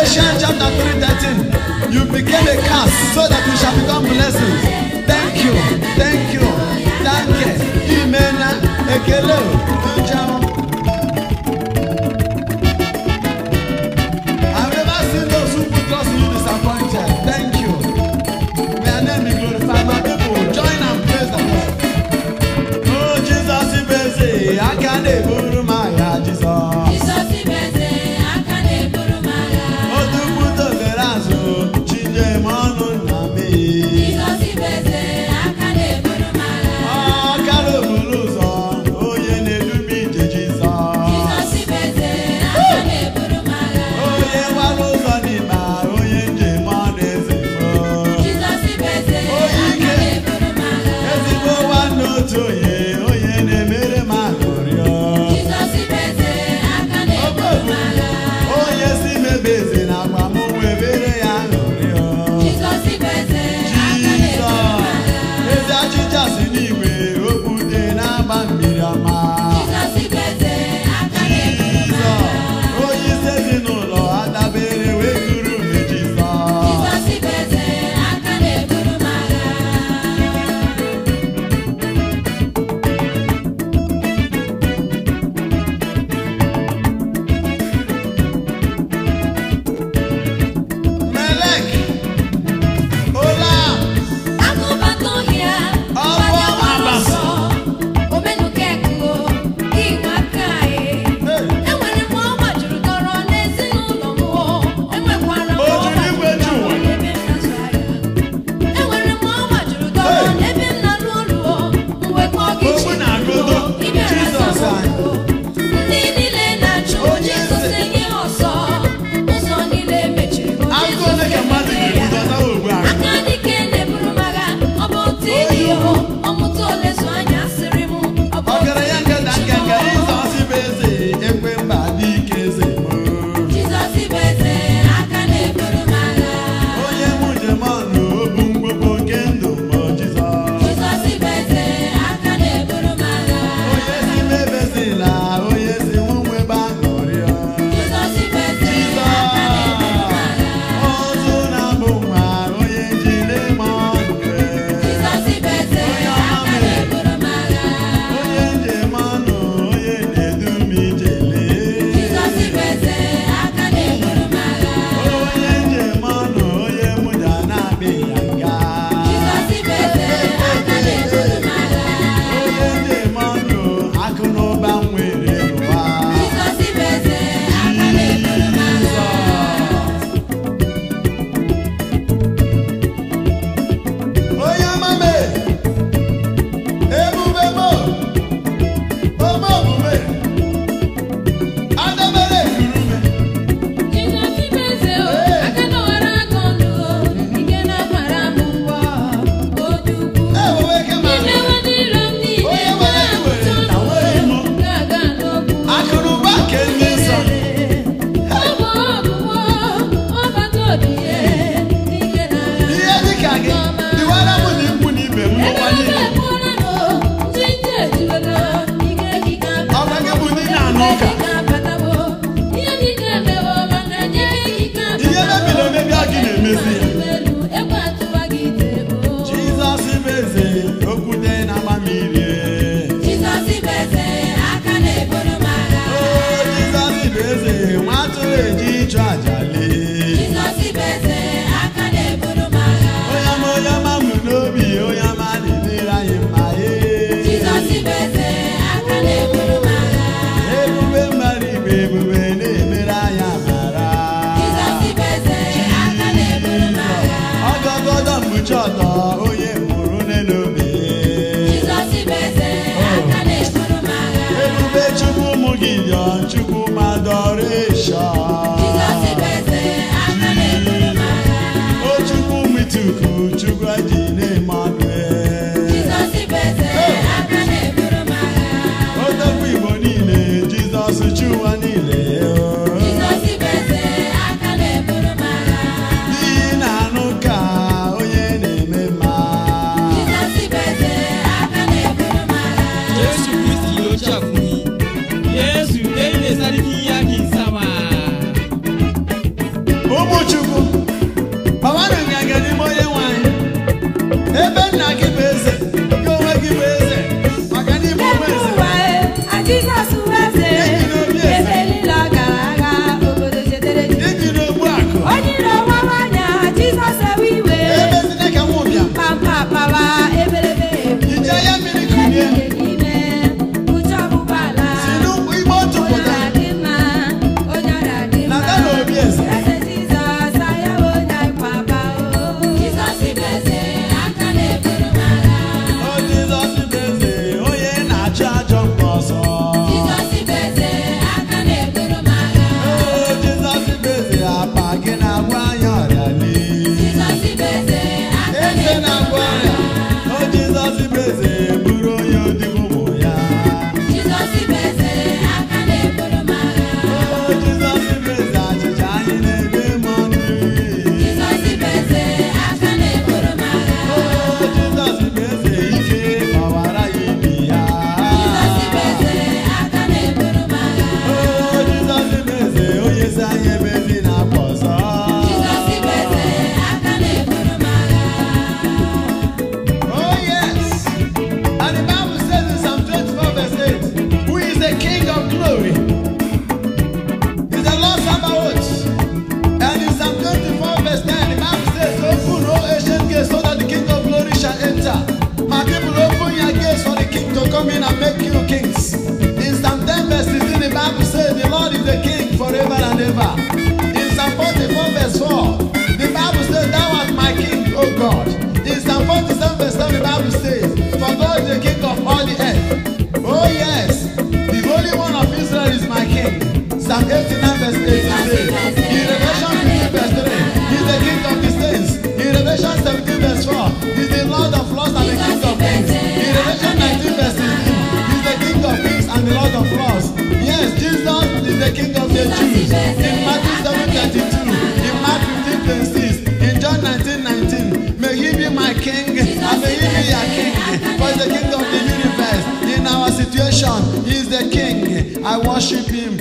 Ephesians chapter 3:13. You became a curse so that you shall become blessings. Thank you. Thank you. Thank you. Imena. Ekele. I've never seen those who put trust in you disappointed. Thank you. May your name be glorified. My people, join and praise the Lord. Oh, Jesus is busy. I can't even my Jesus. Jesus is busy. I can't even my Oh, do put the verazo. Chinje manu nami. Jesus is busy. I can't even my Oh, karo buluzo. Oh, ye ne do me Jesus. Jesus is busy. I can't even my Oh, ye waluzo ni ma. Oh, ye nje manu ezimo. Jesus is busy. I can't even my Ezimo wano to ye. Oh, ye ne mere makorio. Jesus is busy. I can't even my Oh, yes, he may be in our move. Jesus is busy. I can't even my Jesus is busy. Jesus is busy. I can't even my Oh, he says in the Lord, I bear away guru me Jesus. Jesus is busy. I can't even my Melek, Ola, Akubatohia, Ọwọ́ Abaso. Omenukeko, Iwakae. Enwere m ọgba juru tọrọ n'ezinụlọ m. Enwekwara m O juru ọgba igwe juru ju tọrọ ụwa. n'ebe m na-azụ ahịa. Enwere m ọgba juru tọrọ n'ebe m na-alụ ọrụ. Mwekọ gị Okwu na-agụdo. ịbịara Jesus asamokwu. Ndị niile na-achụ Jizọs enye ha ọsọ. Ụzọ niile mechiri bụ Agụ Jizọs ole ka mmadụ emeghe ga-ebu ya. dọta ogbu agụ? Aka dike na-eburu m agha, ọ bụ otu ịdị o, ọmụta olezu anya sịrị m, ọ bụ otu Ọgaranya nke na nke nke Jizọs bụ eze, ekwe mba dị ike eze mo. Jizọs bụ eze, aka na-eburu m agha. Onye mụ njem ọnụ obu mgbogbo nke ndụ mo Jizọs. Jizọs bụ eze, aka na-eburu m agha. Onye si mebezila, onye si nwe ebe aṅụrịọ. Jizọs bụ eze, aka na-eburu m agha. Ozu na-abụ nwa, onye ji n'ime ọnụ. Jizọs bụ eze, aka na-eburu m agha. Onye njem ọnụ, onye na-edu m ijele. Jizọs bụ eze, aka na-eburu m agha. Onye njem ọnụ, onye mụ ja na-abịa ya nga. Jizọs bụ eze, aka na-eburu m agha. Onye njem ọnụ, akụ na ụba nwere n'ụwa. Jizọs bụ eze, aka na-eburu m agha. Onye ọma me, ebube mo, ome omume, adabere ekuru me. Jizọs bụ eze o, aka dọwara aka ọnụ o, ike na-agbara m mbọ, obi ukwu. Ewewe ke ma Imewe n'ire m niile onye nwere iwere na nwere imo. ga-aga n'okwu. Akụ na ụba nke ndị nsọ. Ọ bụ ọgwụgwọ, ọgbata obi ya, ike na-agha. Ihe dịka gị, dịwara m na ikwu na ibe m n'ụwa Ebe niile. ekwuola nụ, Chineke ejiwela, ike gị ga-abata. Ọ bụ gị bụ ndị na-anụ ụka. Ike gị ga-abatawo, ihe niile emewo maka nye gị ga-abata. Ihe mebiri emebi a gị na-emezi ya. Elu, ekwe atụwa gị ite o. Jizọs bụ eze, okwute na-agba mmiri. Jizọs bụ eze, aka na-eburu m agha. Oh, Jizọs bụ eze, nwa atụrụ eji ịchụ aja lee. Jizọs bụ eze, aka na-eburu m agha. Onye ọma mụ n'obi, onye ọma na-edere anyị mma. Jizọs bụ eze, aka na-eburu m agha. Ebube mmadụ igwe ebube na-emere anyị amara. Jizọs bụ eze, aka na-eburu m agha. Ọgọgọdọ mkpuchi ọtọ, onye mụrụ nne n'obe. Jizọs bụ eze, aka na-eburu m agha. Ebube Chukwu ụmụ Gideon, Chukwu Adoration. Jizọs bụ eze, aka na-eburu m agha. O Chukwu ụmụ Ituku, Chukwu eji na-eme ọnụ. Jizọs bụ eze, aka na-eburu m agha. Odogwu Igbo niile, Jizọs chi ụwa niile. Jizọs bụ eze, aka na-eburu m agha. N'ihi na-anụ ka onye na-eme mma. ụmụ Chukwu gbawanụ nganga n'ime onye nwanyị ebe nna gị bụ eze gị onwe gị bụ eze maka na ịbụ ụmụ eze Jizọs bụ eze ebe niile ọ gara agha obodo chetere ịdị n'ogbu akụ onye iro ọwawa anya Jizọs ewe iwe ebe Chineke nwe ụbịam pampa pawa ebelebe ije ya mmiri kunie n'ime uche ọgbụgbala si n'ugbo ime otu pụta dị mma onye ọrịa dị na mma ga na obi eze eze Jizọs anya bụ onye anyị papa Jizọs bụ eze aka na-eburu m agha o Jizọs bụ eze onye na-achụ ajọ mba ọsọ Jizọs bụ eze aka na-eburu m agha o Jizọs bụ eze apa gị na-agwa anya ọrịa lee Jizọs bụ eze aka eze na-agwa ọrịa o Jizọs bụ eze bụrụ onye odibo ụmụ ya Jizọs bụ eze aka na-eburu m agha o Jizọs bụ eze achịcha anyị na-ebe mmanụ Jizọs bụ eze aka na-eburu m agha o Jizọs bụ eze ike gbawara ya ibi ya Jizọs bụ eze aka na-eburu m agha o Jizọs bụ eze onye si anyị ebe dị na-akwa ọzọ Jizọs bụ eze aka na-eburu m agha oh yes and the Bible says in Psalm 24 verse 8 who is the King of glory is the Lord Sabaoth and in Psalm 24 verse 9 the Bible says open O ancient gates so that the King of glory shall enter my people open your gates for the King to come in and make you kings in Psalm 10 verse 16 the Bible says the Lord is the King forever and ever in Psalm 44 verse 4 the Bible says thou art my King O God in Psalm 47 verse 7 the Bible says for God is the King of all the earth oh yes the Holy One of Israel is my King Psalm 89 verse 8 says in Revelation 15 verse 3 he is the King of the saints in Revelation 17 verse 4 he is the Lord of lords and the King of kings in Revelation 19 verse 16 he is the King of kings and the Lord of lords yes Jesus is the King of the Jews in Matthew 7:32 in Mark 15:26 in John 19:19 may he be my King and may he be your King for he is the King of the universe in our situation he is the King I worship him